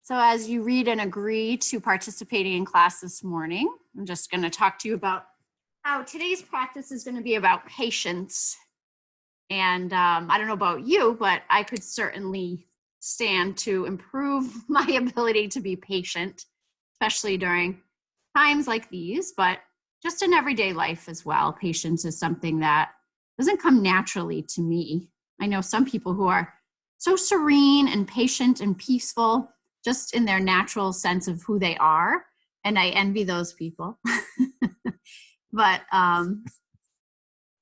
So as you read and agree to participating in class this morning, I'm just going to talk to you about how today's practice is going to be about patience. And I don't know about you, but I could certainly stand to improve my ability to be patient, especially during times like these, but just in everyday life as well. Patience is something that doesn't come naturally to me. I know some people who are so serene and patient and peaceful just in their natural sense of who they are. And I envy those people. But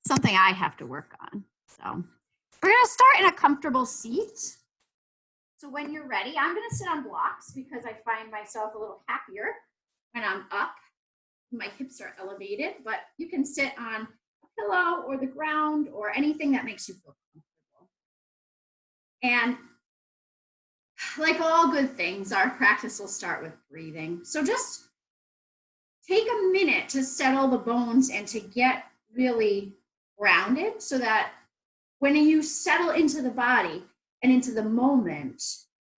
something I have to work on. So we're going to start in a comfortable seat. So when you're ready, I'm going to sit on blocks because I find myself a little happier when I'm up. My hips are elevated, but you can sit on a pillow or the ground or anything that makes you feel comfortable. And like all good things, our practice will start with breathing. So just take a minute to settle the bones and to get really grounded so that when you settle into the body and into the moment,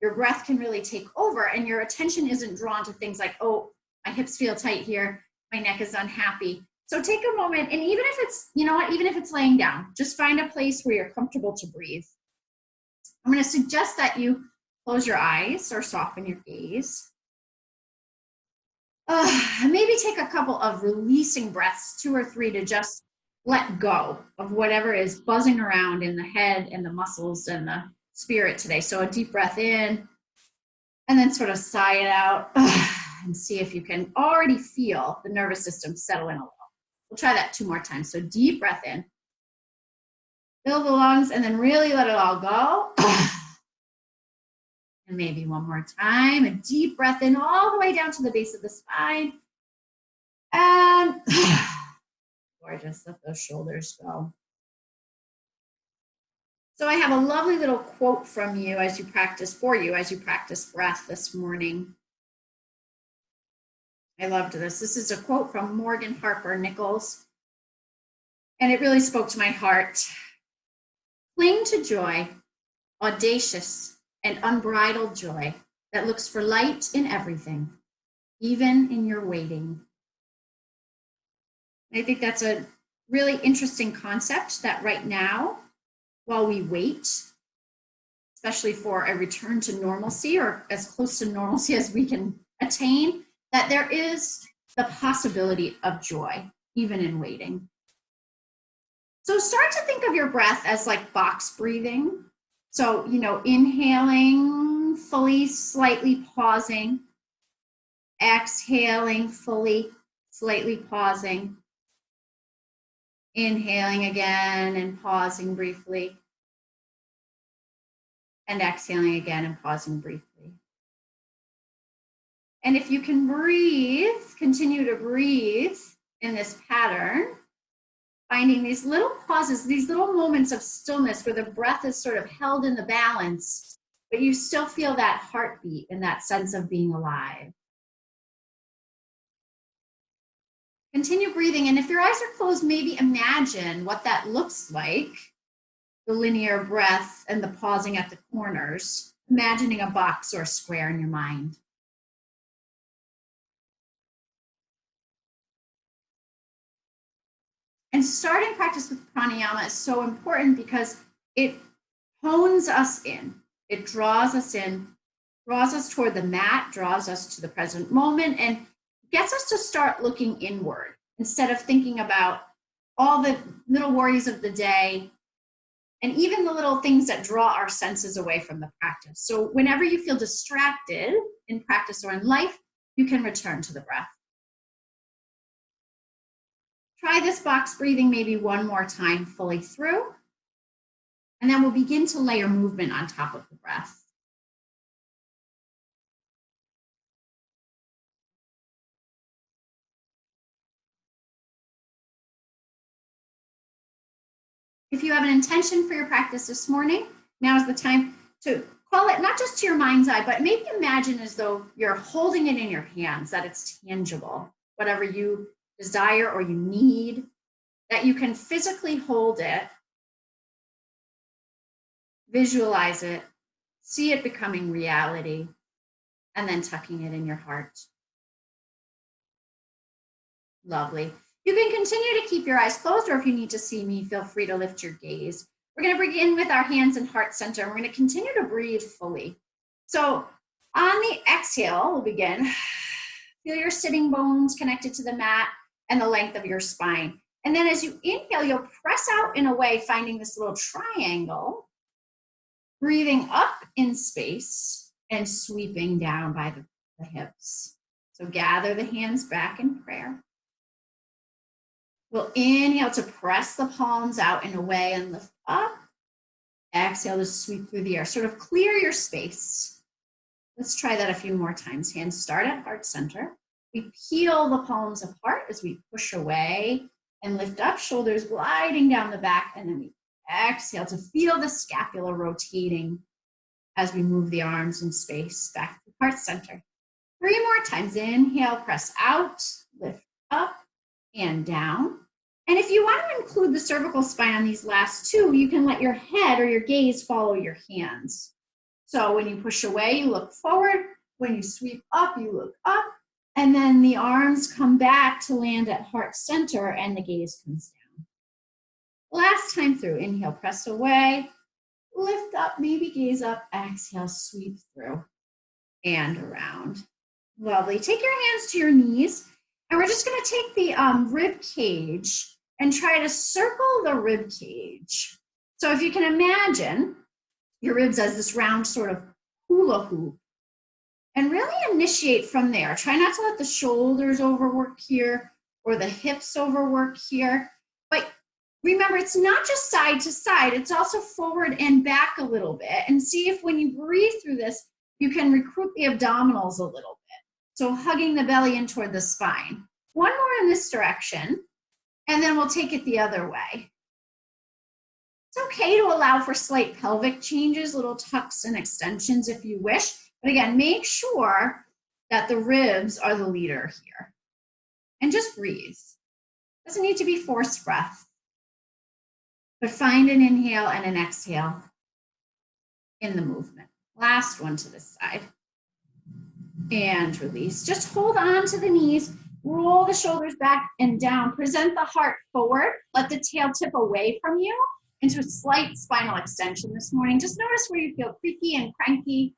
your breath can really take over and your attention isn't drawn to things like, oh, my hips feel tight here, my neck is unhappy. So take a moment, and even if it's, you know what, even if it's laying down, just find a place where you're comfortable to breathe. I'm going to suggest that you close your eyes or soften your gaze. Maybe take a couple of releasing breaths, 2 or 3, to just let go of whatever is buzzing around in the head and the muscles and the spirit today. So a deep breath in, and then sort of sigh it out, and see if you can already feel the nervous system settle in a little. We'll try that 2 more times. So deep breath in, fill the lungs, and then really let it all go. And maybe 1 more time, a deep breath in all the way down to the base of the spine. And gorgeous, let those shoulders go. So I have a lovely little quote from you as you practice breath this morning. I loved this. This is a quote from Morgan Harper Nichols, and it really spoke to my heart. Cling to joy, audacious and unbridled joy that looks for light in everything, even in your waiting. I think that's a really interesting concept that right now, while we wait, especially for a return to normalcy or as close to normalcy as we can attain, that there is the possibility of joy, even in waiting. So start to think of your breath as like box breathing. So, inhaling, fully, slightly pausing, exhaling, fully, slightly pausing, inhaling again and pausing briefly, and exhaling again and pausing briefly. And if you can breathe, continue to breathe in this pattern, finding these little pauses, these little moments of stillness where the breath is sort of held in the balance, but you still feel that heartbeat and that sense of being alive. Continue breathing, and if your eyes are closed, maybe imagine what that looks like, the linear breath and the pausing at the corners, imagining a box or a square in your mind. And starting practice with pranayama is so important because it hones us in, it draws us in, draws us toward the mat, draws us to the present moment, and gets us to start looking inward instead of thinking about all the little worries of the day and even the little things that draw our senses away from the practice. So whenever you feel distracted in practice or in life, you can return to the breath. Try this box breathing maybe 1 more time fully through, and then we'll begin to layer movement on top of the breath. If you have an intention for your practice this morning, now is the time to call it not just to your mind's eye, but maybe imagine as though you're holding it in your hands, that it's tangible, whatever you desire or you need, that you can physically hold it, visualize it, see it becoming reality, and then tucking it in your heart. Lovely. You can continue to keep your eyes closed, or if you need to see me, feel free to lift your gaze. We're going to begin with our hands and heart center. And we're going to continue to breathe fully. So on the exhale, we'll begin. Feel your sitting bones connected to the mat and the length of your spine. And then as you inhale, you'll press out in a way, finding this little triangle, breathing up in space and sweeping down by the hips. So gather the hands back in prayer. We'll inhale to press the palms out in a way and lift up. Exhale to sweep through the air. Sort of clear your space. Let's try that a few more times. Hands start at heart center. We peel the palms apart as we push away and lift up, shoulders gliding down the back, and then we exhale to feel the scapula rotating as we move the arms in space back to heart center. 3 more times. Inhale, press out, lift up and down. And if you want to include the cervical spine on these last 2, you can let your head or your gaze follow your hands. So when you push away, you look forward. When you sweep up, you look up. And then the arms come back to land at heart center and the gaze comes down. Last time through, inhale, press away, lift up, maybe gaze up, exhale, sweep through and around. Lovely. Take your hands to your knees, and we're just going to take the rib cage and try to circle the rib cage. So if you can imagine your ribs as this round sort of hula hoop, and really initiate from there. Try not to let the shoulders overwork here or the hips overwork here. But remember, it's not just side to side, it's also forward and back a little bit. And see if when you breathe through this, you can recruit the abdominals a little bit. So hugging the belly in toward the spine. One more in this direction, and then we'll take it the other way. It's okay to allow for slight pelvic changes, little tucks and extensions if you wish. But again, make sure that the ribs are the leader here. And just breathe. Doesn't need to be forced breath. But find an inhale and an exhale in the movement. Last one to this side. And release. Just hold on to the knees. Roll the shoulders back and down. Present the heart forward. Let the tail tip away from you into a slight spinal extension this morning. Just notice where you feel creaky and cranky.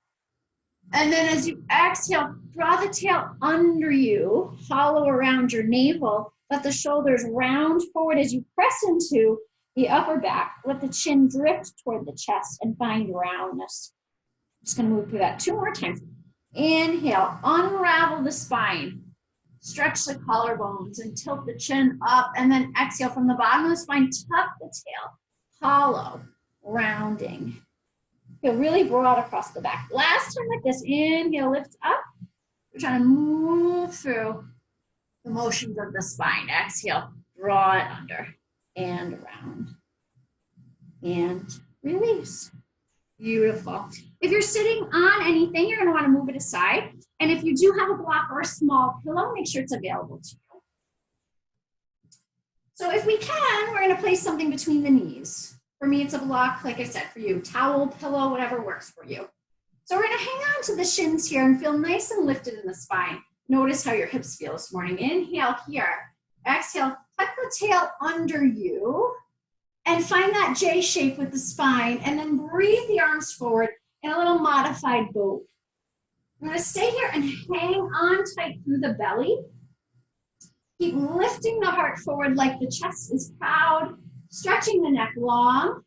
And then as you exhale, draw the tail under you, hollow around your navel. Let the shoulders round forward as you press into the upper back. Let the chin drift toward the chest and find roundness. Just going to move through that 2 more times. Inhale, unravel the spine. Stretch the collarbones and tilt the chin up. And then exhale from the bottom of the spine, tuck the tail, hollow, rounding. Feel really broad across the back. Last time like this, inhale, lift up. We're trying to move through the motions of the spine. Exhale, draw it under and around. And release. Beautiful. If you're sitting on anything, you're going to want to move it aside. And if you do have a block or a small pillow, make sure it's available to you. So if we can, we're going to place something between the knees. For me, it's a block, like I said, for you. Towel, pillow, whatever works for you. So we're going to hang on to the shins here and feel nice and lifted in the spine. Notice how your hips feel this morning. Inhale here. Exhale, tuck the tail under you. And find that J shape with the spine. And then breathe the arms forward in a little modified boat. I'm going to stay here and hang on tight through the belly. Keep lifting the heart forward like the chest is proud. Stretching the neck long.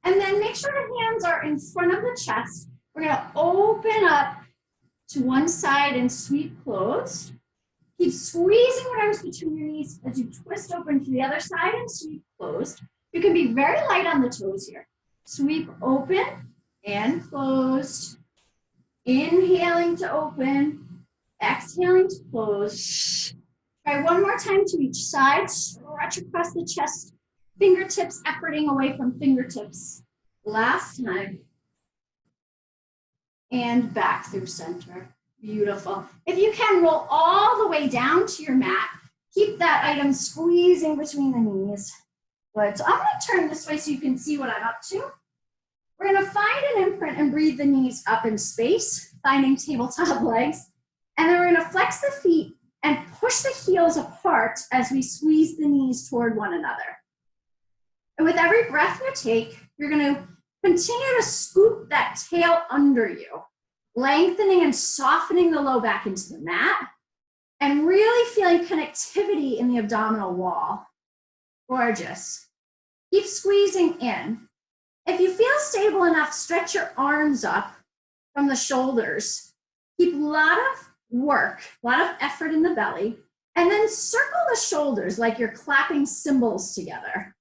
And then make sure the hands are in front of the chest. We're going to open up to one side and sweep closed. Keep squeezing your arms between your knees as you twist open to the other side and sweep closed. You can be very light on the toes here. Sweep open and closed. Inhaling to open. Exhaling to close. Try one more time to each side. Stretch across the chest. Fingertips efforting away from fingertips. Last time. And back through center. Beautiful. If you can, roll all the way down to your mat. Keep that item squeezing between the knees. Good. So I'm going to turn this way so you can see what I'm up to. We're gonna find an imprint and breathe the knees up in space, finding tabletop legs. And then we're gonna flex the feet and push the heels apart as we squeeze the knees toward one another. And with every breath you take, you're gonna continue to scoop that tail under you, lengthening and softening the low back into the mat, and really feeling connectivity in the abdominal wall. Gorgeous. Keep squeezing in. If you feel stable enough, stretch your arms up from the shoulders. Keep a lot of work, a lot of effort in the belly, and then circle the shoulders like you're clapping cymbals together.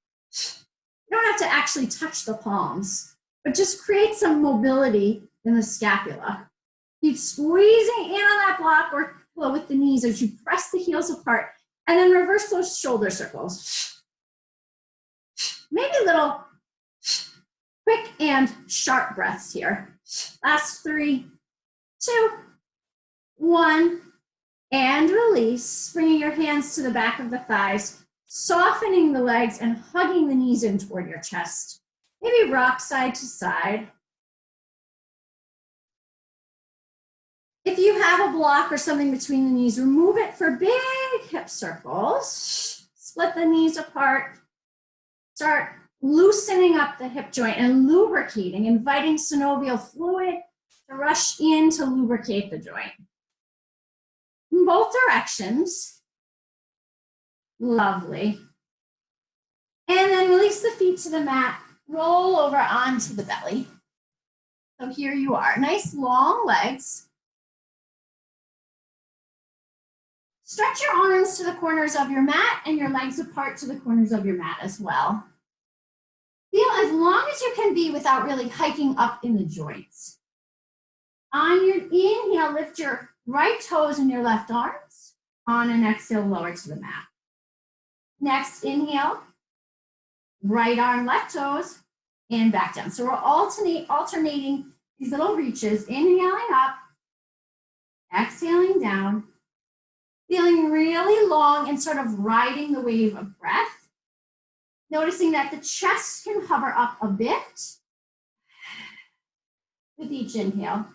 You don't have to actually touch the palms, but just create some mobility in the scapula. Keep squeezing in on that block or pillow with the knees as you press the heels apart, and then reverse those shoulder circles. Maybe little quick and sharp breaths here. Last 3, 2, 1, and release. Bringing your hands to the back of the thighs, softening the legs and hugging the knees in toward your chest. Maybe rock side to side. If you have a block or something between the knees, remove it for big hip circles. Split the knees apart. Start loosening up the hip joint and lubricating, inviting synovial fluid to rush in to lubricate the joint. In both directions. Lovely. And then release the feet to the mat, roll over onto the belly. So here you are, nice long legs. Stretch your arms to the corners of your mat and your legs apart to the corners of your mat as well. Feel as long as you can be without really hiking up in the joints. On your inhale, lift your right toes and your left arms. On an exhale, lower to the mat. Next, inhale, right arm, left toes, and back down. So we're alternating these little reaches, inhaling up, exhaling down, feeling really long and sort of riding the wave of breath. Noticing that the chest can hover up a bit with each inhale,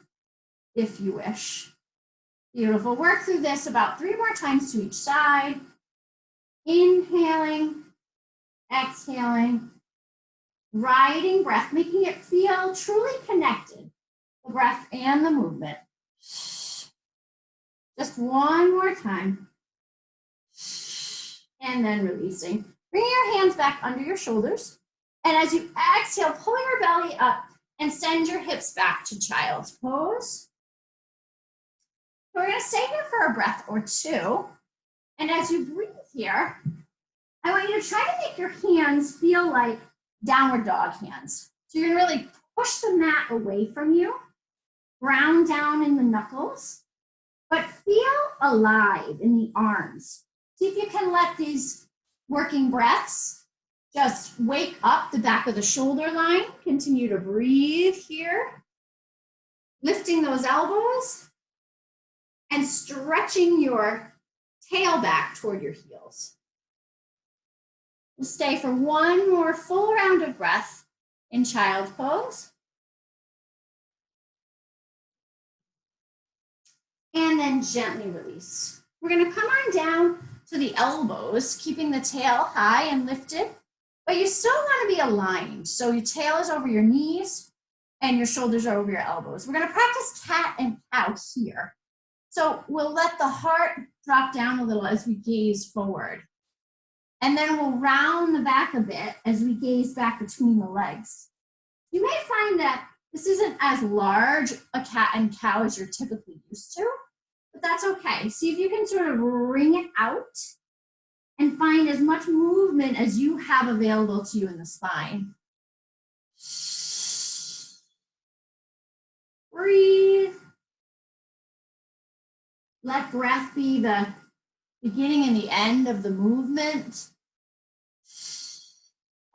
if you wish. Beautiful. Work through this about 3 more times to each side. Inhaling, exhaling, riding breath, making it feel truly connected, the breath and the movement. Just one more time. And then releasing. Bring your hands back under your shoulders. And as you exhale, pull your belly up and send your hips back to child's pose. We're going to stay here for a breath or 2. And as you breathe here, I want you to try to make your hands feel like downward dog hands. So you're going to really push the mat away from you, ground down in the knuckles, but feel alive in the arms. See if you can let these working breaths just wake up the back of the shoulder line. Continue to breathe here, lifting those elbows and stretching your tail back toward your heels. We'll stay for one more full round of breath in child pose. And then gently release. We're going to come on down to the elbows, keeping the tail high and lifted, but you still want to be aligned. So your tail is over your knees and your shoulders are over your elbows. We're going to practice cat and cow here. So we'll let the heart drop down a little as we gaze forward. And then we'll round the back a bit as we gaze back between the legs. You may find that this isn't as large a cat and cow as you're typically used to, but that's okay. See if you can sort of wring it out and find as much movement as you have available to you in the spine. Breathe. Let breath be the beginning and the end of the movement.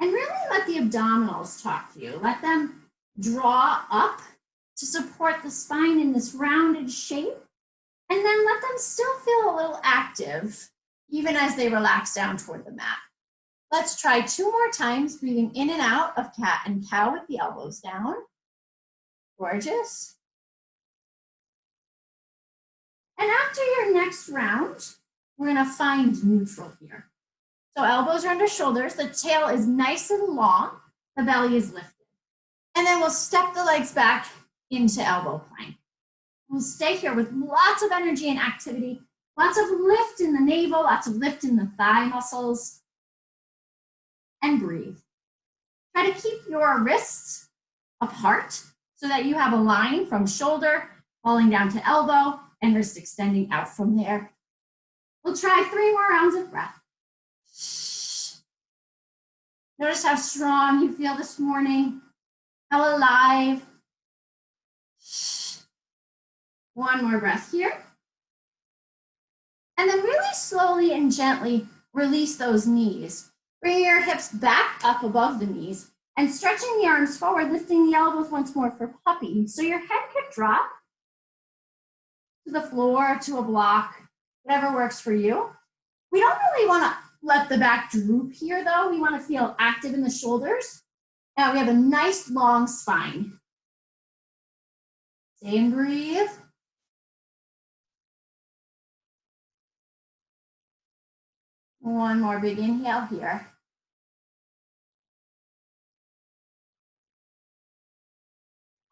And really let the abdominals talk to you. Let them draw up to support the spine in this rounded shape. And then let them still feel a little active, even as they relax down toward the mat. Let's try 2 more times, breathing in and out of cat and cow with the elbows down. Gorgeous. And after your next round, we're gonna find neutral here. So elbows are under shoulders, the tail is nice and long, the belly is lifted. And then we'll step the legs back into elbow plank. We'll stay here with lots of energy and activity, lots of lift in the navel, lots of lift in the thigh muscles, and breathe. Try to keep your wrists apart so that you have a line from shoulder falling down to elbow and wrist extending out from there. We'll try 3 more rounds of breath. Notice how strong you feel this morning, how alive. 1 more breath here. And then really slowly and gently release those knees. Bring your hips back up above the knees and stretching the arms forward, lifting the elbows once more for puppy. So your head could drop to the floor, to a block, whatever works for you. We don't really want to let the back droop here though. We want to feel active in the shoulders. Now we have a nice long spine. Stay and breathe. One more big inhale here.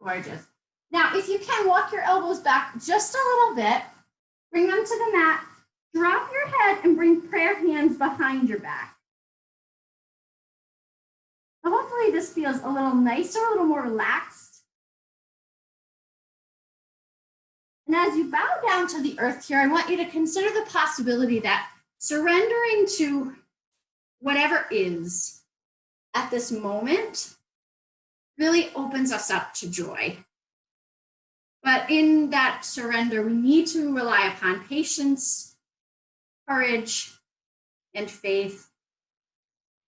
Gorgeous. Now, if you can, walk your elbows back just a little bit, bring them to the mat, drop your head and bring prayer hands behind your back. So hopefully this feels a little nicer, a little more relaxed. And as you bow down to the earth here, I want you to consider the possibility that surrendering to whatever is at this moment really opens us up to joy. But in that surrender, we need to rely upon patience, courage, and faith.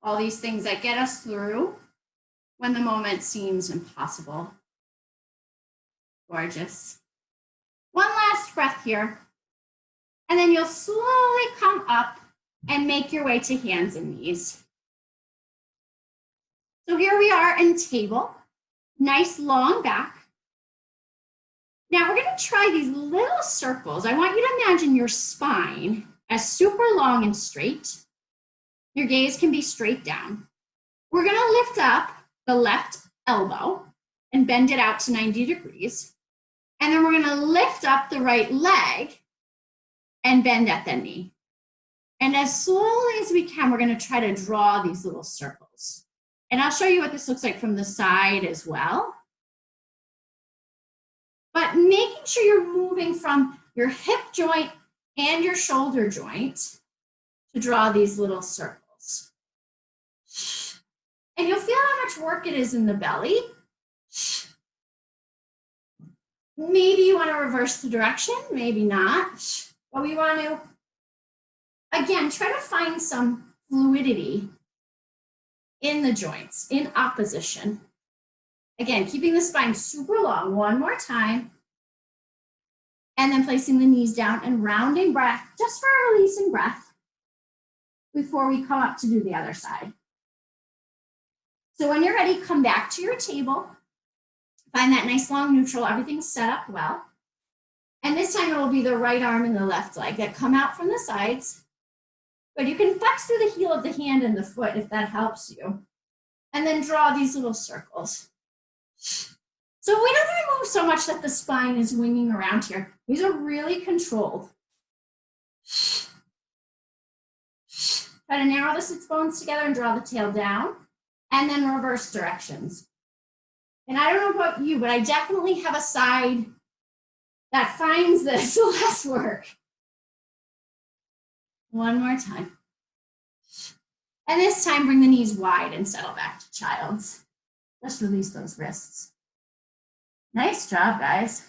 All these things that get us through when the moment seems impossible. Gorgeous. 1 last breath here. And then you'll slowly come up and make your way to hands and knees. So here we are in table, nice long back. Now we're going to try these little circles. I want you to imagine your spine as super long and straight. Your gaze can be straight down. We're going to lift up the left elbow and bend it out to 90 degrees. And then we're going to lift up the right leg and bend at the knee. And as slowly as we can, we're going to try to draw these little circles. And I'll show you what this looks like from the side as well. But making sure you're moving from your hip joint and your shoulder joint to draw these little circles. And you'll feel how much work it is in the belly. Maybe you want to reverse the direction, maybe not. But we want to, again, try to find some fluidity in the joints, in opposition. Again, keeping the spine super long. 1 more time. And then placing the knees down and rounding breath, just for a release in breath before we come up to do the other side. So when you're ready, come back to your table. Find that nice long neutral, everything's set up well. And this time it will be the right arm and the left leg that come out from the sides. But you can flex through the heel of the hand and the foot if that helps you. And then draw these little circles. So we don't want to move so much that the spine is winging around here. These are really controlled. Try to narrow the sits bones together and draw the tail down. And then reverse directions. And I don't know about you, but I definitely have a side that finds this less work. 1 more time. And this time, bring the knees wide and settle back to child's. Just release those wrists. Nice job, guys.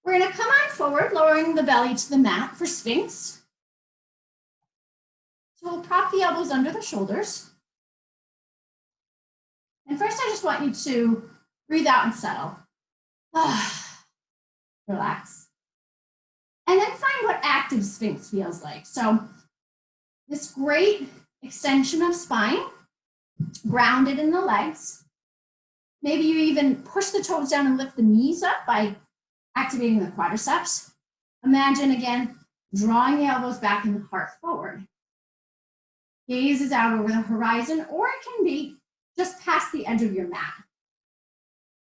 We're going to come on forward, lowering the belly to the mat for Sphinx. So we'll prop the elbows under the shoulders. And first, I just want you to breathe out and settle. Relax. And then find what active Sphinx feels like. So this great extension of spine, grounded in the legs. Maybe you even push the toes down and lift the knees up by activating the quadriceps. Imagine again, drawing the elbows back and the heart forward. Gaze is out over the horizon, or it can be just past the edge of your mat.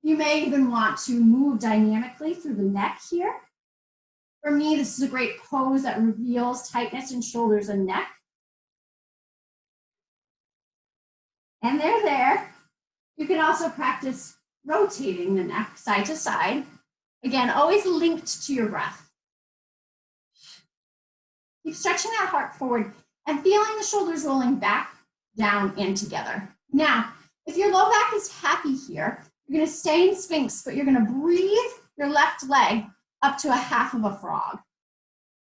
You may even want to move dynamically through the neck here. For me, this is a great pose that reveals tightness in shoulders and neck. And they're there. You can also practice rotating the neck side to side. Again, always linked to your breath. Keep stretching that heart forward and feeling the shoulders rolling back, down, and together. Now, if your low back is happy here, you're going to stay in Sphinx, but you're going to breathe your left leg up to a half of a frog.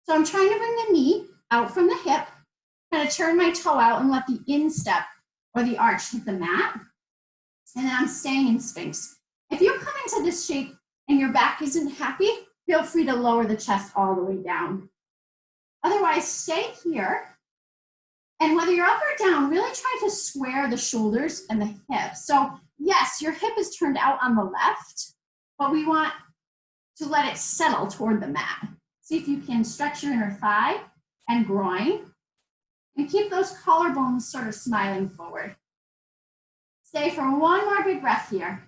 So I'm trying to bring the knee out from the hip, kind of turn my toe out and let the instep or the arch hit the mat. And then I'm staying in Sphinx. If you come into this shape and your back isn't happy, feel free to lower the chest all the way down. Otherwise, stay here. And whether you're up or down, really try to square the shoulders and the hips. So yes, your hip is turned out on the left, but we want to let it settle toward the mat. See if you can stretch your inner thigh and groin, and keep those collarbones sort of smiling forward. Stay for one more big breath here,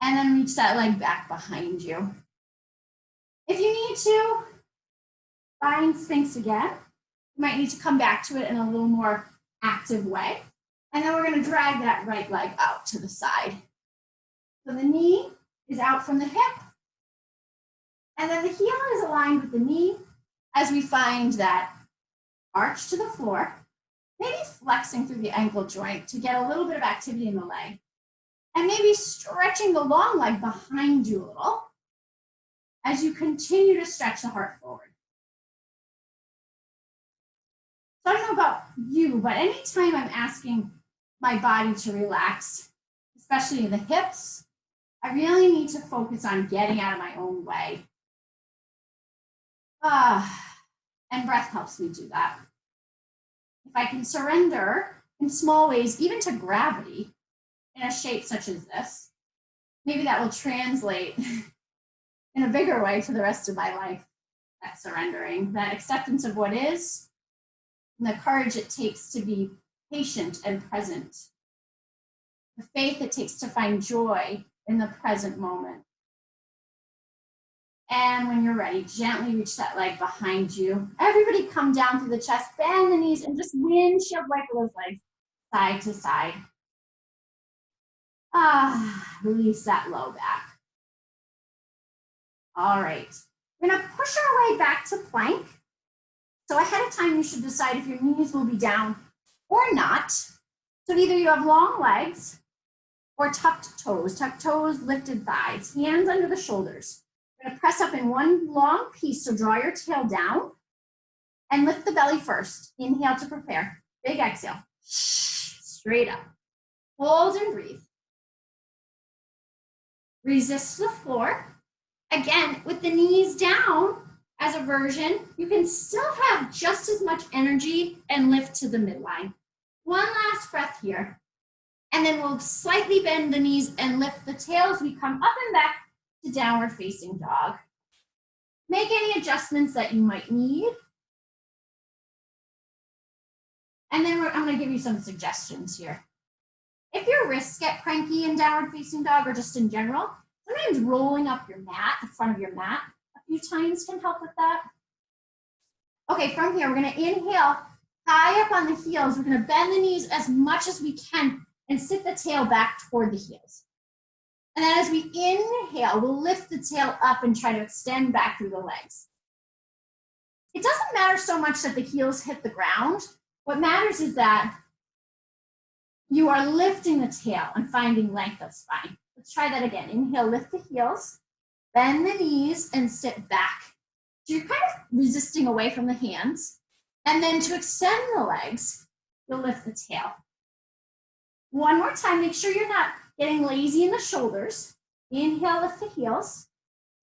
and then reach that leg back behind you. If you need to find Sphinx again, you might need to come back to it in a little more active way. And then we're going to drag that right leg out to the side. So the knee is out from the hip, and then the heel is aligned with the knee as we find that arch to the floor, maybe flexing through the ankle joint to get a little bit of activity in the leg, and maybe stretching the long leg behind you a little as you continue to stretch the heart forward. So I don't know about you, but anytime I'm asking my body to relax, especially the hips, I really need to focus on getting out of my own way. And breath helps me do that. If I can surrender in small ways, even to gravity, in a shape such as this, maybe that will translate in a bigger way for the rest of my life. That surrendering, that acceptance of what is, and the courage it takes to be patient and present. The faith it takes to find joy in the present moment. And when you're ready, gently reach that leg behind you. Everybody come down through the chest, bend the knees, and just windshield wiper those legs side to side. Release that low back. All right, we're gonna push our way back to plank. So ahead of time, you should decide if your knees will be down or not. So either you have long legs or tucked toes, lifted thighs, hands under the shoulders. We're gonna press up in one long piece, so draw your tail down and lift the belly first. Inhale to prepare, big exhale, straight up. Hold and breathe. Resist the floor. Again, with the knees down as a version, you can still have just as much energy and lift to the midline. One last breath here. And then we'll slightly bend the knees and lift the tail as we come up and back to downward facing dog. Make any adjustments that you might need. And then I'm going to give you some suggestions here. If your wrists get cranky in downward facing dog or just in general, sometimes rolling up your mat, the front of your mat, a few times can help with that. Okay, from here, we're going to inhale high up on the heels. We're going to bend the knees as much as we can and sit the tail back toward the heels. And then as we inhale, we'll lift the tail up and try to extend back through the legs. It doesn't matter so much that the heels hit the ground. What matters is that you are lifting the tail and finding length of spine. Let's try that again. Inhale, lift the heels, bend the knees, and sit back. So you're kind of resisting away from the hands. And then to extend the legs, you'll lift the tail. One more time, make sure you're not getting lazy in the shoulders. Inhale, lift the heels,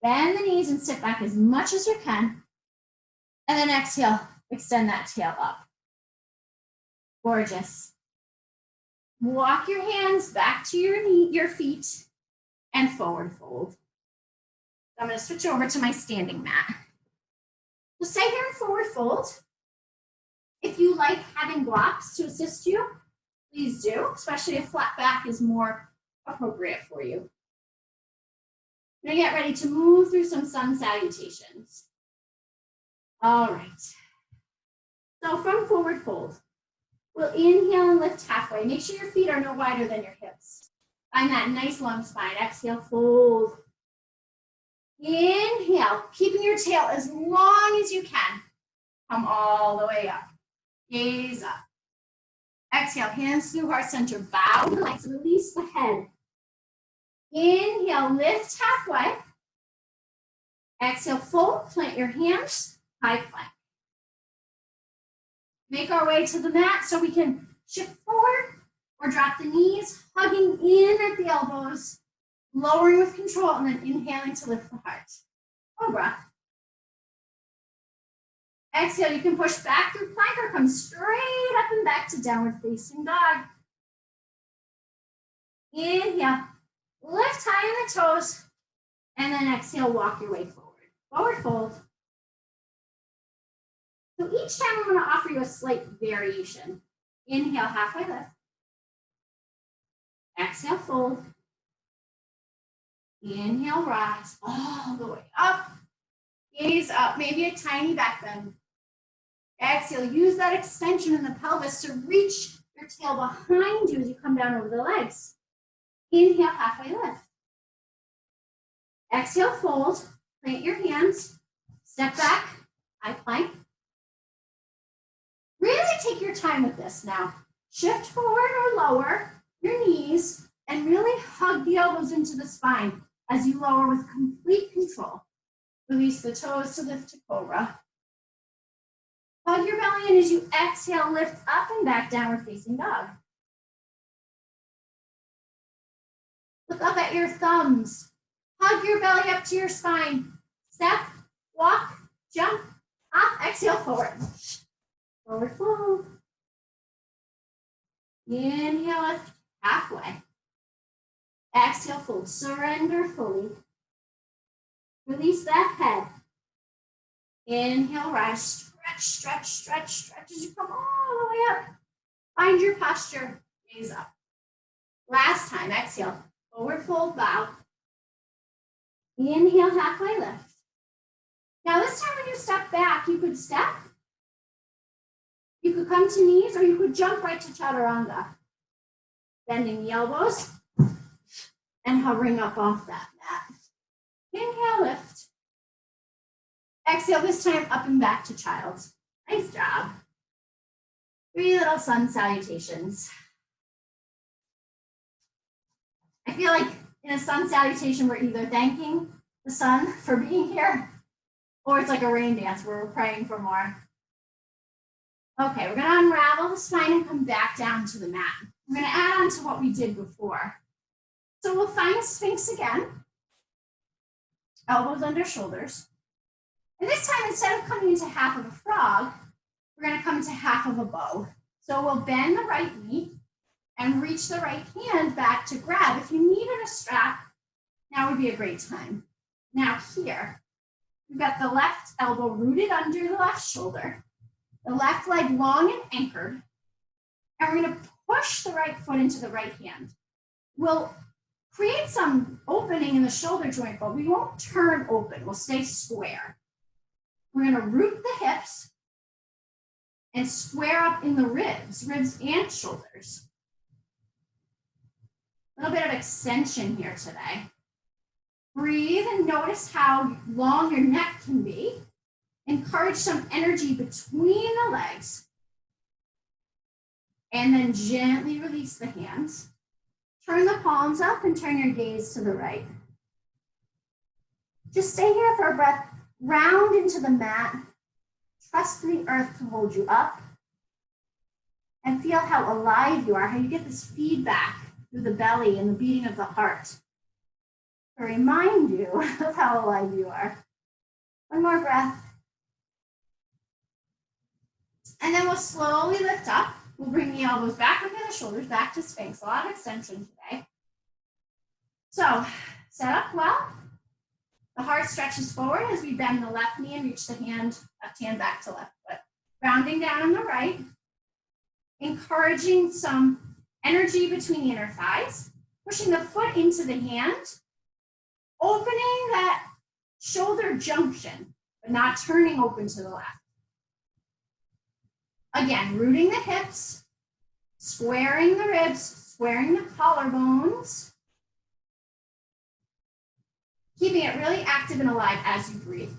bend the knees, and sit back as much as you can. And then exhale, extend that tail up. Gorgeous. Walk your hands back to your feet and forward fold. I'm going to switch over to my standing mat. So stay here in forward fold. If you like having blocks to assist you, please do, especially if flat back is more appropriate for you. I'm going to get ready to move through some sun salutations. All right. So from forward fold, we'll inhale and lift halfway. Make sure your feet are no wider than your hips. Find that nice long spine. Exhale, fold. Inhale, keeping your tail as long as you can. Come all the way up. Gaze up. Exhale, hands through heart center. Bow the legs, release the head. Inhale, lift halfway. Exhale, fold, plant your hands, high plank. Make our way to the mat so we can shift forward or drop the knees, hugging in at the elbows, lowering with control, and then inhaling to lift the heart. Cobra. Exhale, you can push back through plank or come straight up and back to downward facing dog. Inhale, lift high in the toes, and then exhale, walk your way forward. Forward fold. So each time I'm going to offer you a slight variation. Inhale, halfway lift. Exhale, fold. Inhale, rise all the way up. Gaze up, maybe a tiny back bend. Exhale, use that extension in the pelvis to reach your tail behind you as you come down over the legs. Inhale, halfway lift. Exhale, fold. Plant your hands. Step back, high plank. Really take your time with this now. Shift forward or lower your knees and really hug the elbows into the spine as you lower with complete control. Release the toes to lift to cobra. Hug your belly in as you exhale, lift up and back, downward facing dog. Look up at your thumbs. Hug your belly up to your spine. Step, walk, jump, up, exhale, forward. Forward fold. Inhale, lift halfway. Exhale, fold. Surrender fully. Release that head. Inhale, rise. Stretch, stretch, stretch, stretch as you come all the way up. Find your posture. Gaze up. Last time, exhale. Forward fold, bow. Inhale, halfway lift. Now this time when you step back, you could step. You could come to knees, or you could jump right to chaturanga. Bending the elbows and hovering up off that mat. Inhale, lift. Exhale, this time up and back to child's. Nice job. 3 little sun salutations. I feel like in a sun salutation, we're either thanking the sun for being here, or it's like a rain dance where we're praying for more. Okay, we're gonna unravel the spine and come back down to the mat. We're gonna add on to what we did before. So we'll find Sphinx again. Elbows under shoulders. And this time, instead of coming into half of a frog, we're gonna come into half of a bow. So we'll bend the right knee and reach the right hand back to grab. If you needed a strap, now would be a great time. Now here, we've got the left elbow rooted under the left shoulder, the left leg long and anchored, and we're gonna push the right foot into the right hand. We'll create some opening in the shoulder joint, but we won't turn open, we'll stay square. We're gonna root the hips and square up in the ribs and shoulders. A little bit of extension here today. Breathe and notice how long your neck can be. Encourage some energy between the legs. And then gently release the hands. Turn the palms up and turn your gaze to the right. Just stay here for a breath. Round into the mat. Trust the earth to hold you up. And feel how alive you are, how you get this feedback through the belly and the beating of the heart to remind you of how alive you are. One more breath. And then we'll slowly lift up. We'll bring the elbows back under the shoulders, back to Sphinx. A lot of extension today. So set up well. The heart stretches forward as we bend the left knee and reach the left hand back to left foot. Rounding down on the right. Encouraging some energy between the inner thighs. Pushing the foot into the hand. Opening that shoulder junction, but not turning open to the left. Again, rooting the hips, squaring the ribs, squaring the collarbones. Keeping it really active and alive as you breathe.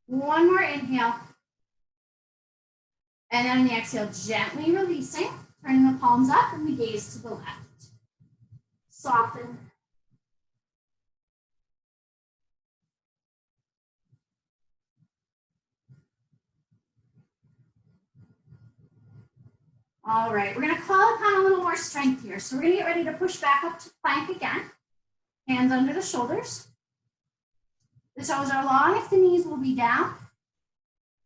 One more inhale. And then on the exhale, gently releasing, turning the palms up and we gaze to the left. Soften. All right, we're gonna call upon a little more strength here. So we're gonna get ready to push back up to plank again. Hands under the shoulders. The toes are long if the knees will be down.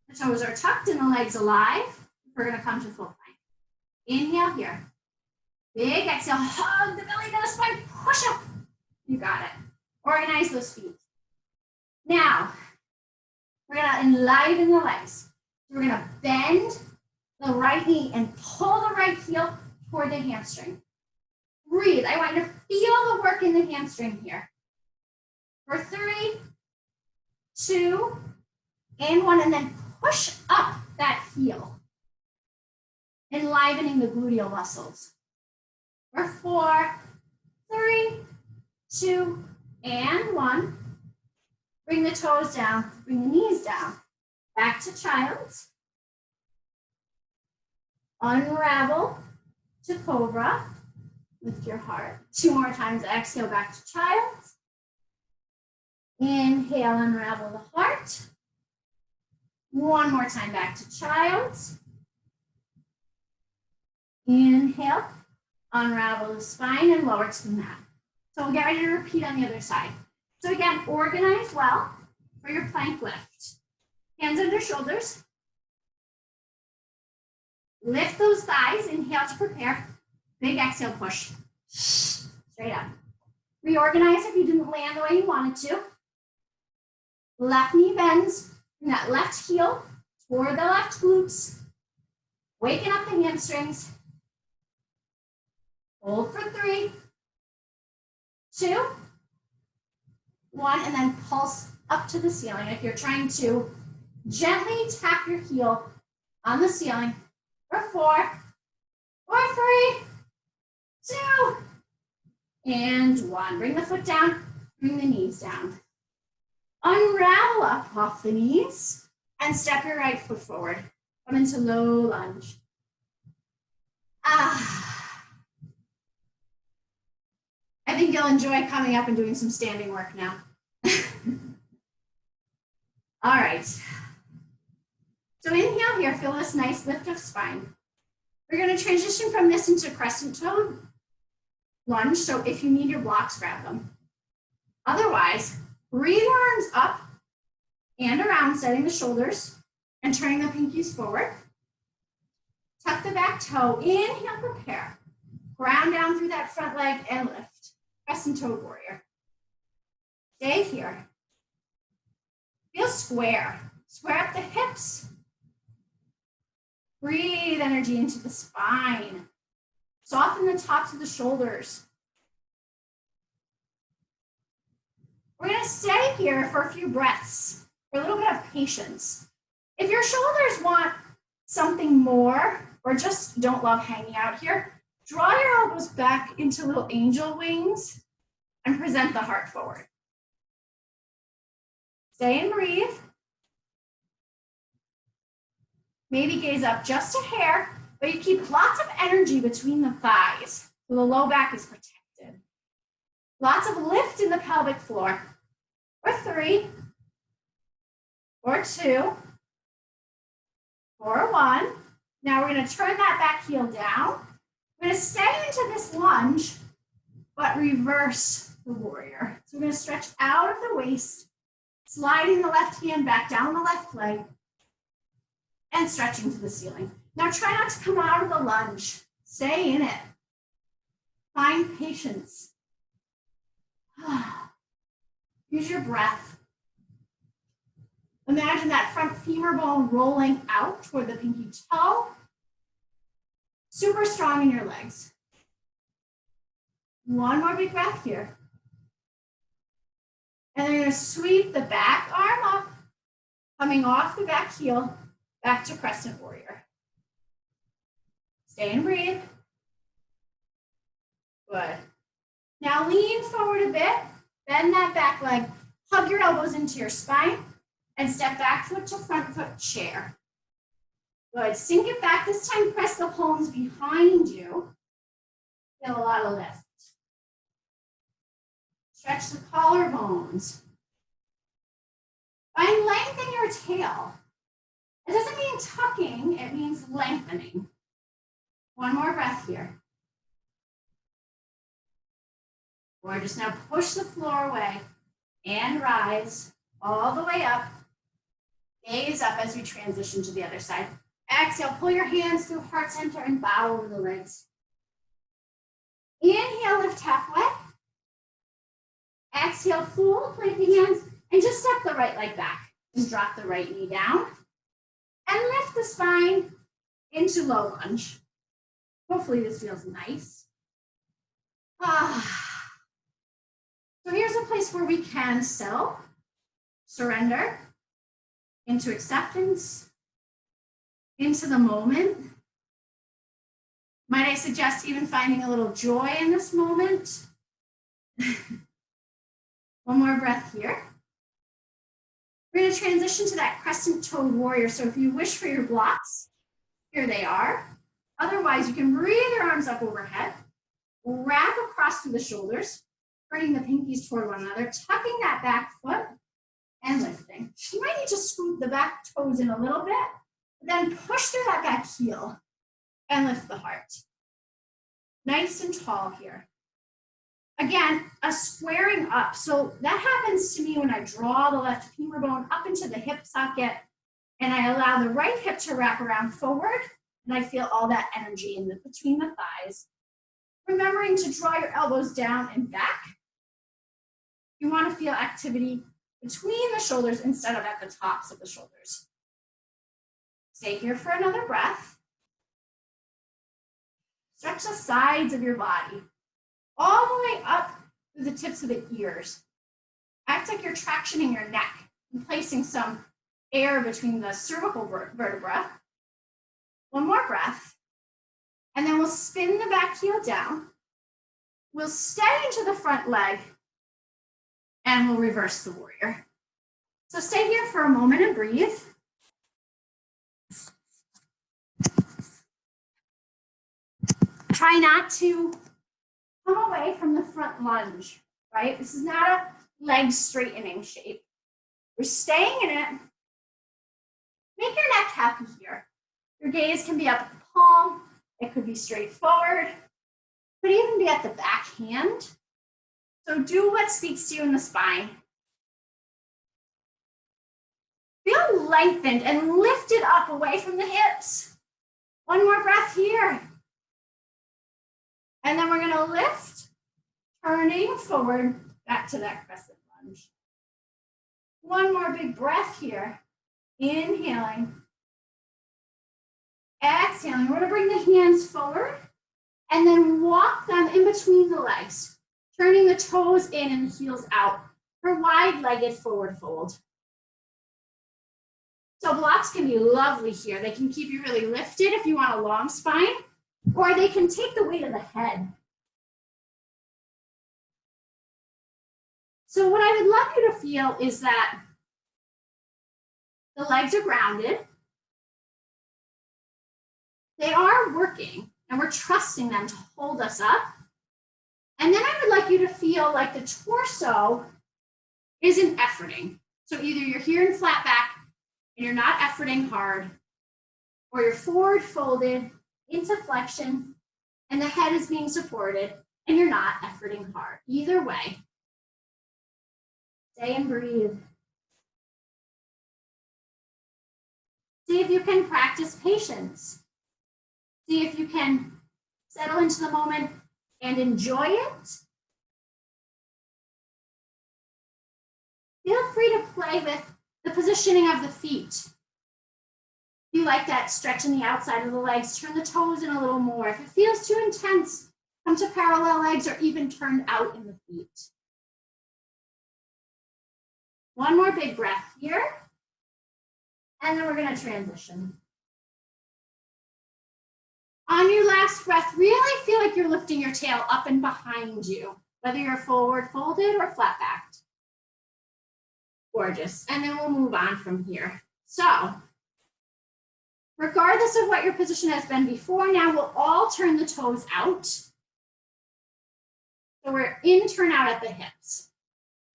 The toes are tucked and the legs alive. We're gonna come to full plank. Inhale here. Big exhale, hug the belly to the spine, push up. You got it. Organize those feet. Now, we're gonna enliven the legs. We're gonna bend the right knee and pull the right heel toward the hamstring. Breathe. I want you to feel the work in the hamstring here. For 3, 2, and 1, and then push up that heel, enlivening the gluteal muscles. For 4, 3, 2, and 1. Bring the toes down, bring the knees down. Back to child's. Unravel to cobra. Lift your heart. 2 more times. Exhale, back to child's. Inhale, unravel the heart. 1 more time, back to child's. Inhale, unravel the spine and lower to the mat. So we'll get ready to repeat on the other side. So again, organize well for your plank lift. Hands under shoulders. Lift those thighs, inhale to prepare. Big exhale, push. Straight up. Reorganize if you didn't land the way you wanted to. Left knee bends. Bring that left heel toward the left glutes. Waking up the hamstrings. Hold for 3, 2, 1, and then pulse up to the ceiling. If you're trying to gently tap your heel on the ceiling. For 4, 3, 2, and 1. Bring the foot down, bring the knees down. Unravel up off the knees and step your right foot forward. Come into low lunge. I think you'll enjoy coming up and doing some standing work now. All right. So inhale here, feel this nice lift of spine. We're going to transition from this into crescent toe lunge. So if you need your blocks, grab them. Otherwise, breathe your arms up and around, setting the shoulders and turning the pinkies forward. Tuck the back toe, inhale, prepare. Ground down through that front leg and lift. Crescent toe warrior. Stay here. Feel square. Square up the hips. Breathe energy into the spine. Soften the tops of the shoulders. We're going to stay here for a few breaths, for a little bit of patience. If your shoulders want something more, or just don't love hanging out here, draw your elbows back into little angel wings and present the heart forward. Stay and breathe. Maybe gaze up just a hair, but you keep lots of energy between the thighs, so the low back is protected. Lots of lift in the pelvic floor. For 3, for 2, for 1. Now we're going to turn that back heel down. We're going to stay into this lunge, but reverse the warrior. So we're going to stretch out of the waist, sliding the left hand back down the left leg, and stretching to the ceiling. Now try not to come out of the lunge. Stay in it. Find patience. Use your breath. Imagine that front femur bone rolling out toward the pinky toe. Super strong in your legs. One more big breath here. And then you're going to sweep the back arm up, coming off the back heel, back to crescent warrior. Stay and breathe. Good. Now lean forward a bit, bend that back leg, hug your elbows into your spine, and step back foot to front foot chair. Good. Sink it back. This time, press the palms behind you. Feel a lot of lift. Stretch the collarbones. Find length in your tail. It doesn't mean tucking, it means lengthening. One more breath here. Gorgeous. Now push the floor away and rise all the way up. Gaze up as we transition to the other side. Exhale, pull your hands through heart center and bow over the legs. Inhale, lift halfway. Exhale, fold, planting hands, and just step the right leg back and drop the right knee down. And lift the spine into low lunge. Hopefully this feels nice. So here's a place where we can settle, surrender into acceptance, into the moment. Might I suggest even finding a little joy in this moment? One more breath here. We're going to transition to that crescent-toed warrior. So if you wish for your blocks, here they are. Otherwise, you can breathe your arms up overhead, wrap across through the shoulders, turning the pinkies toward one another, tucking that back foot and lifting. You might need to scoot the back toes in a little bit, but then push through that back heel and lift the heart. Nice and tall here. Again, a squaring up. So that happens to me when I draw the left femur bone up into the hip socket and I allow the right hip to wrap around forward, and I feel all that energy in between the thighs. Remembering to draw your elbows down and back. You want to feel activity between the shoulders instead of at the tops of the shoulders. Stay here for another breath. Stretch the sides of your body, all the way up through the tips of the ears. Act like you're tractioning your neck and placing some air between the cervical vertebra. One more breath. And then we'll spin the back heel down. We'll stay into the front leg and we'll reverse the warrior. So stay here for a moment and breathe. Try not to come away from the front lunge, right? This is not a leg straightening shape. We're staying in it. Make your neck happy here. Your gaze can be up at the palm. It could be straight forward. It could even be at the back hand. So do what speaks to you in the spine. Feel lengthened and lifted up away from the hips. One more breath here. And then we're going to lift, turning forward back to that crescent lunge. One more big breath here. Inhaling. Exhaling. We're going to bring the hands forward and then walk them in between the legs, turning the toes in and the heels out for wide-legged forward fold. So blocks can be lovely here. They can keep you really lifted if you want a long spine, or they can take the weight of the head. So what I would love you to feel is that the legs are grounded. They are working, and we're trusting them to hold us up. And then I would like you to feel like the torso isn't efforting. So either you're here in flat back and you're not efforting hard, or you're forward folded into flexion and the head is being supported and you're not efforting hard. Either way, stay and breathe. Stay if you can practice patience. See if you can settle into the moment and enjoy it. Feel free to play with the positioning of the feet. If you like that stretch in the outside of the legs, turn the toes in a little more. If it feels too intense, come to parallel legs or even turned out in the feet. One more big breath here. And then we're going to transition. On your last breath, really feel like you're lifting your tail up and behind you, whether you're forward folded or flat backed. Gorgeous. And then we'll move on from here. So, regardless of what your position has been before, now we'll all turn the toes out. So we're in, turn out at the hips.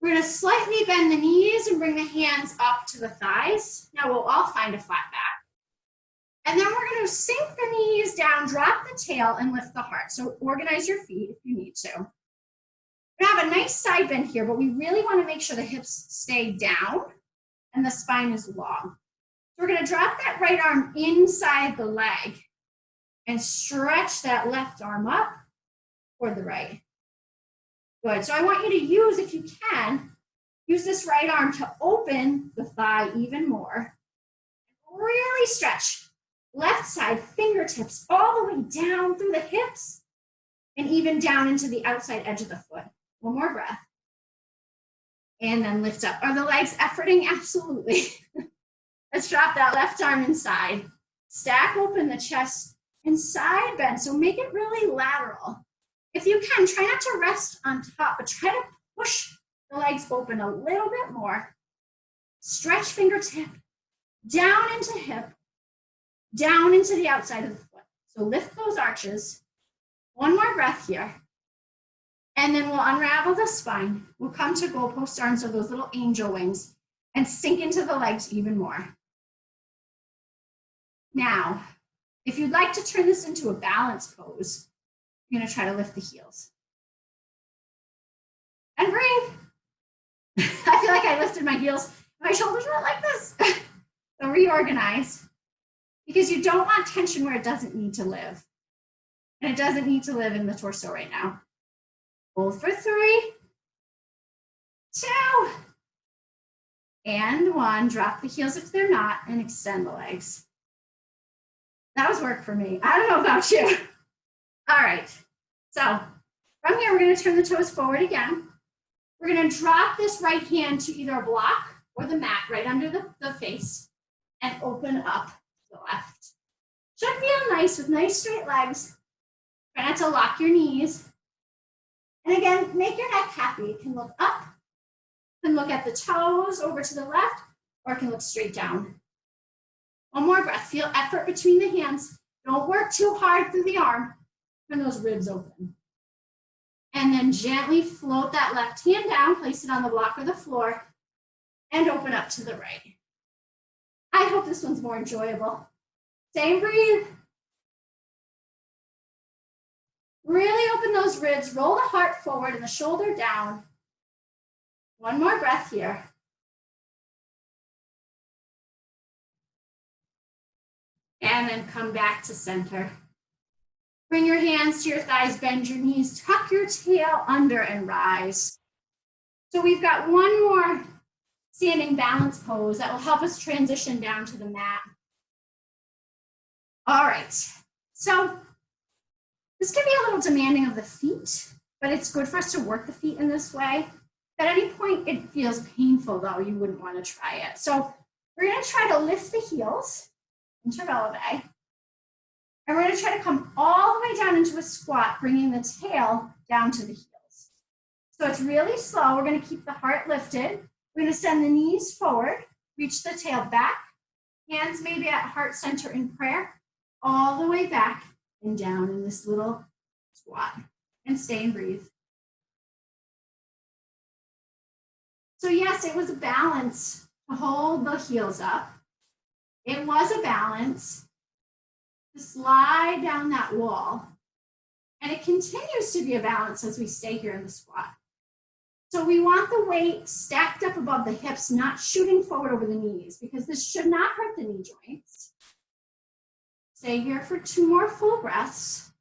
We're going to slightly bend the knees and bring the hands up to the thighs. Now we'll all find a flat back. And then we're going to sink the knees down, drop the tail, and lift the heart. So organize your feet if you need to. We're going to have a nice side bend here, but we really want to make sure the hips stay down and the spine is long. So we're going to drop that right arm inside the leg and stretch that left arm up toward the right. Good. So I want you to use, if you can, use this right arm to open the thigh even more. Really stretch. Left side, fingertips all the way down through the hips and even down into the outside edge of the foot. One more breath. And then lift up. Are the legs efforting? Absolutely. Let's drop that left arm inside. Stack open the chest and side bend. So make it really lateral. If you can, try not to rest on top, but try to push the legs open a little bit more. Stretch fingertip, down into hip, down into the outside of the foot. So lift those arches. One more breath here. And then we'll unravel the spine. We'll come to goalpost arms or those little angel wings and sink into the legs even more. Now, if you'd like to turn this into a balance pose, you're going to try to lift the heels. And breathe. I feel like I lifted my heels. My shoulders went like this. So reorganize. Because you don't want tension where it doesn't need to live. And it doesn't need to live in the torso right now. Hold for 3, 2, and 1. Drop the heels if they're not, and extend the legs. That was work for me. I don't know about you. All right, so from here, we're going to turn the toes forward again. We're going to drop this right hand to either a block or the mat right under the face and open up to the left. Should feel nice with nice straight legs. Try not to lock your knees. And again, make your neck happy. It can look up, can look at the toes over to the left, or it can look straight down. One more breath. Feel effort between the hands. Don't work too hard through the arm. Turn those ribs open. And then gently float that left hand down, place it on the block or the floor, and open up to the right. I hope this one's more enjoyable. Stay and breathe. Really open those ribs, roll the heart forward and the shoulder down. One more breath here. And then come back to center. Bring your hands to your thighs, bend your knees, tuck your tail under and rise. So we've got one more standing balance pose that will help us transition down to the mat. All right, so this can be a little demanding of the feet, but it's good for us to work the feet in this way. If at any point it feels painful though, you wouldn't want to try it. So we're gonna try to lift the heels, interreleve. And we're going to try to come all the way down into a squat, bringing the tail down to the heels. So it's really slow. We're going to keep the heart lifted. We're going to send the knees forward, reach the tail back, hands maybe at heart center in prayer, all the way back and down in this little squat. And stay and breathe. So yes, it was a balance to hold the heels up. It was a balance to slide down that wall. And it continues to be a balance as we stay here in the squat. So we want the weight stacked up above the hips, not shooting forward over the knees, because this should not hurt the knee joints. Stay here for 2 more full breaths.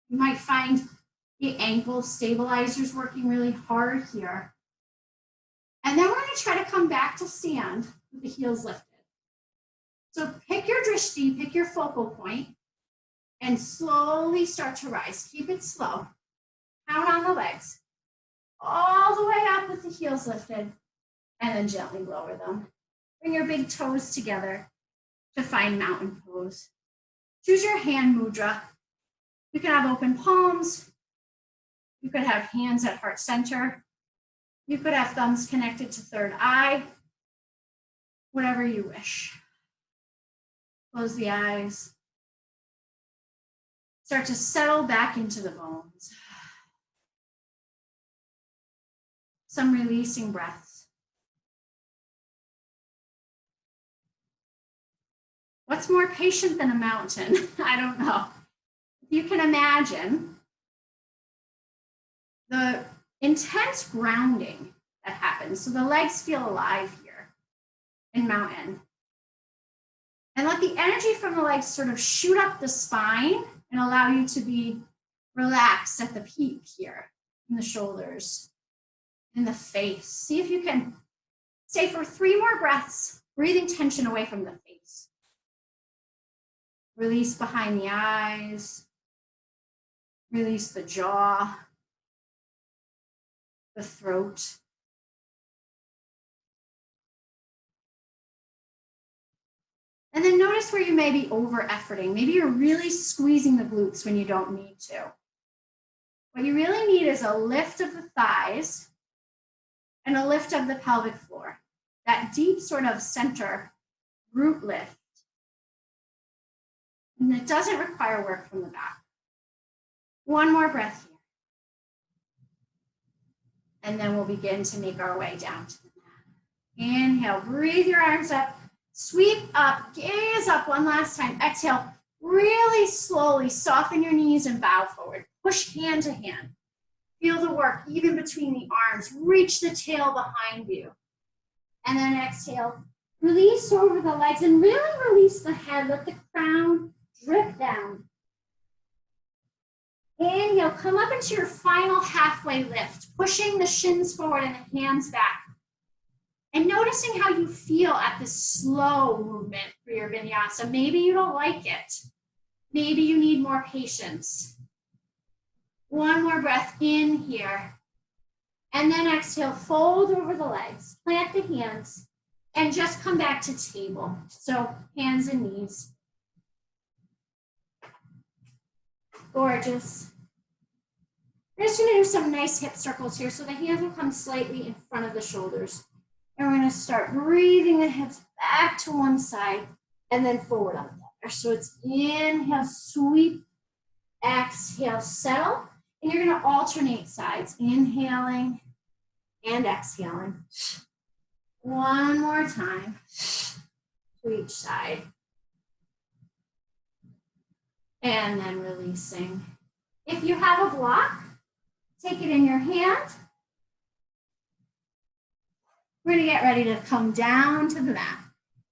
You might find the ankle stabilizers working really hard here. And then we're going to try to come back to stand with the heels lifted. So pick your drishti, pick your focal point, and slowly start to rise. Keep it slow. Count on the legs. All the way up with the heels lifted, and then gently lower them. Bring your big toes together to find mountain pose. Choose your hand mudra. You can have open palms. You could have hands at heart center. You could have thumbs connected to third eye. Whatever you wish. Close the eyes. Start to settle back into the bones. Some releasing breaths. What's more patient than a mountain? I don't know. You can imagine the intense grounding that happens. So the legs feel alive here in mountain. And let the energy from the legs sort of shoot up the spine and allow you to be relaxed at the peak here in the shoulders, in the face. See if you can stay for 3 more breaths, breathing tension away from the face. Release behind the eyes. Release the jaw, the throat. And then notice where you may be over-efforting. Maybe you're really squeezing the glutes when you don't need to. What you really need is a lift of the thighs and a lift of the pelvic floor. That deep sort of center root lift. And it doesn't require work from the back. 1 more breath here. And then we'll begin to make our way down to the mat. Inhale, breathe your arms up. Sweep up, gaze up 1 last time. Exhale, really slowly soften your knees and bow forward. Push hand to hand. Feel the work even between the arms. Reach the tail behind you. And then exhale, release over the legs and really release the head. Let the crown drip down. Inhale, come up into your final halfway lift, pushing the shins forward and the hands back. And noticing how you feel at this slow movement for your vinyasa. Maybe you don't like it. Maybe you need more patience. 1 more breath in here. And then exhale, fold over the legs, plant the hands, and just come back to table. So hands and knees. Gorgeous. We're just going to do some nice hip circles here. So the hands will come slightly in front of the shoulders. And we're going to start breathing the hips back to one side and then forward on the other. So it's inhale, sweep, exhale, settle. And you're going to alternate sides, inhaling and exhaling. 1 more time to each side. And then releasing. If you have a block, take it in your hand. We're going to get ready to come down to the mat,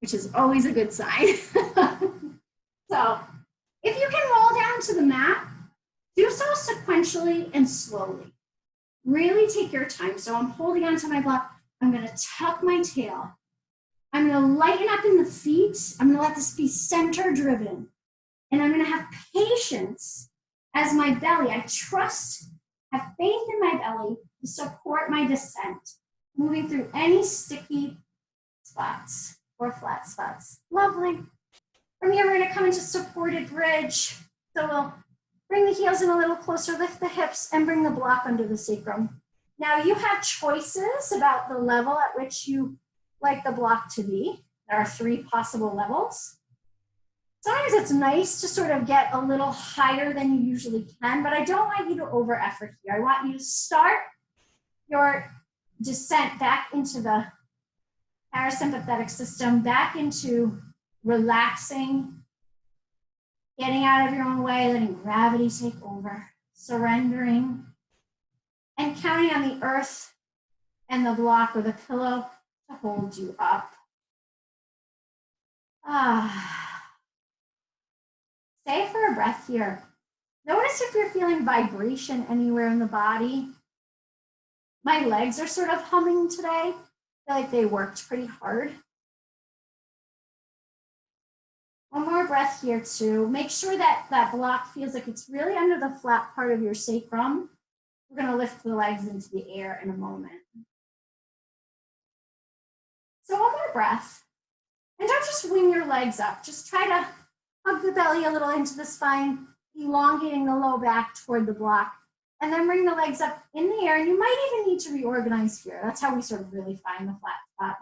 which is always a good sign. So if you can roll down to the mat, do so sequentially and slowly. Really take your time. So I'm holding onto my block. I'm going to tuck my tail. I'm going to lighten up in the feet. I'm going to let this be center driven. And I'm going to have patience as my belly. I trust, have faith in my belly to support my descent. Moving through any sticky spots or flat spots. Lovely. From here, we're going to come into supported bridge. So we'll bring the heels in a little closer, lift the hips, and bring the block under the sacrum. Now you have choices about the level at which you like the block to be. There are 3 possible levels. Sometimes it's nice to sort of get a little higher than you usually can, but I don't want you to over effort here. I want you to start your descent back into the parasympathetic system, back into relaxing, getting out of your own way, letting gravity take over, surrendering, and counting on the earth and the block or the pillow to hold you up. more breath here. Notice if you're feeling vibration anywhere in the body. My legs are sort of humming today. I feel like they worked pretty hard. One more breath here too. Make sure that that block feels like it's really under the flat part of your sacrum. We're going to lift the legs into the air in a moment. So one more breath. And don't just wing your legs up. Just try to hug the belly a little into the spine, elongating the low back toward the block. And then bring the legs up in the air. And you might even need to reorganize here. That's how we sort of really find the flat spot.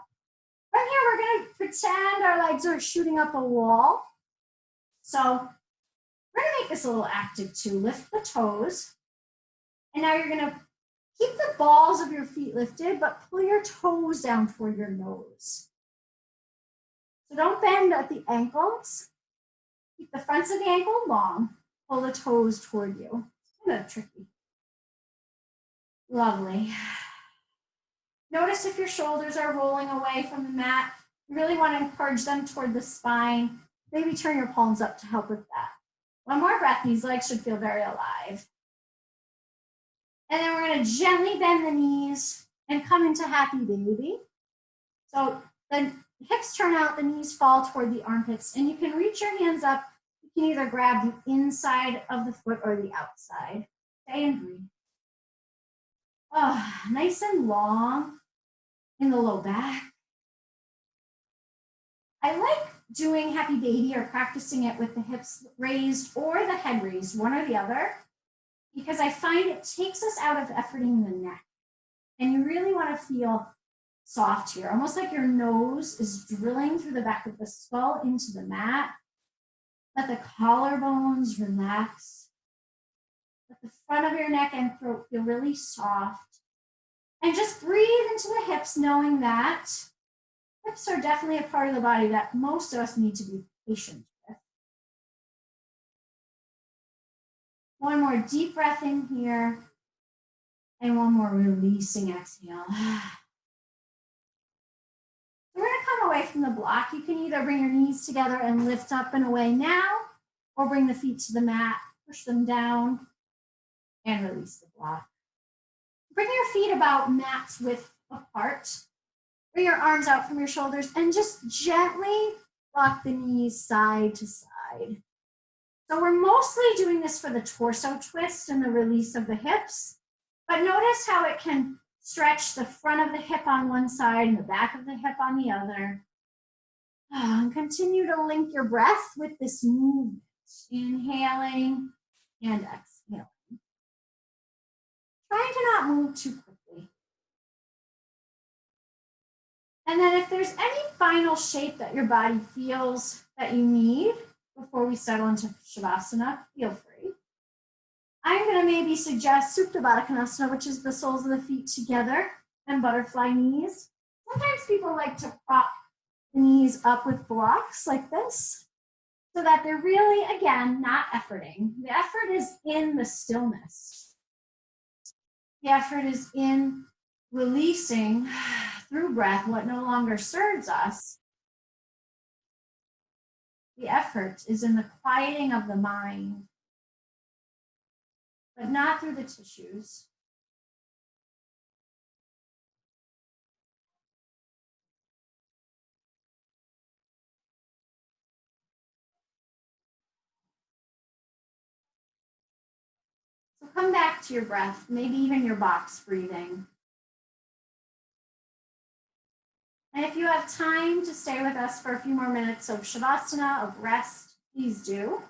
From here, we're going to pretend our legs are shooting up a wall. So we're going to make this a little active too. Lift the toes. And now you're going to keep the balls of your feet lifted, but pull your toes down toward your nose. So don't bend at the ankles. Keep the fronts of the ankle long. Pull the toes toward you. It's kind of tricky. Lovely. Notice if your shoulders are rolling away from the mat. You really want to encourage them toward the spine. Maybe turn your palms up to help with that. One more breath. These legs should feel very alive. And then we're going to gently bend the knees and come into happy baby. So the hips turn out, the knees fall toward the armpits, and you can reach your hands up. You can either grab the inside of the foot or the outside. Stay and breathe. Oh, nice and long in the low back. I like doing happy baby or practicing it with the hips raised or the head raised, one or the other, because I find it takes us out of efforting the neck. And you really want to feel soft here, almost like your nose is drilling through the back of the skull into the mat. Let the collarbones relax. Let the front of your neck and throat feel really soft. And just breathe into the hips, knowing that hips are definitely a part of the body that most of us need to be patient with. One more deep breath in here. And one more releasing exhale. We're going to come away from the block. You can either bring your knees together and lift up and away now, or bring the feet to the mat, push them down, and release the block. Bring your feet about mat's width apart. Bring your arms out from your shoulders and just gently rock the knees side to side. So we're mostly doing this for the torso twist and the release of the hips, but notice how it can stretch the front of the hip on one side and the back of the hip on the other. And continue to link your breath with this movement, inhaling and exhaling. Trying to not move too quickly. And then if there's any final shape that your body feels that you need before we settle into Shavasana, feel free. I'm going to maybe suggest Supta Baddha Konasana, which is the soles of the feet together, and butterfly knees. Sometimes people like to prop the knees up with blocks like this, so that they're really, again, not efforting. The effort is in the stillness. The effort is in releasing through breath what no longer serves us. The effort is in the quieting of the mind, but not through the tissues. So come back to your breath, maybe even your box breathing. And if you have time to stay with us for a few more minutes of Shavasana, of rest, please do.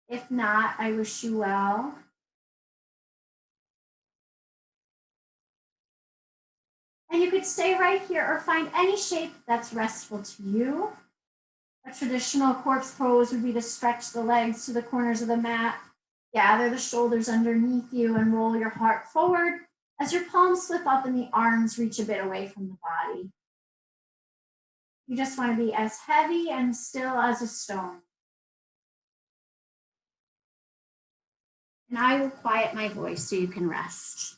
If not, I wish you well. And you could stay right here or find any shape that's restful to you. A traditional corpse pose would be to stretch the legs to the corners of the mat, gather the shoulders underneath you, and roll your heart forward as your palms flip up and the arms reach a bit away from the body. You just want to be as heavy and still as a stone. And I will quiet my voice so you can rest.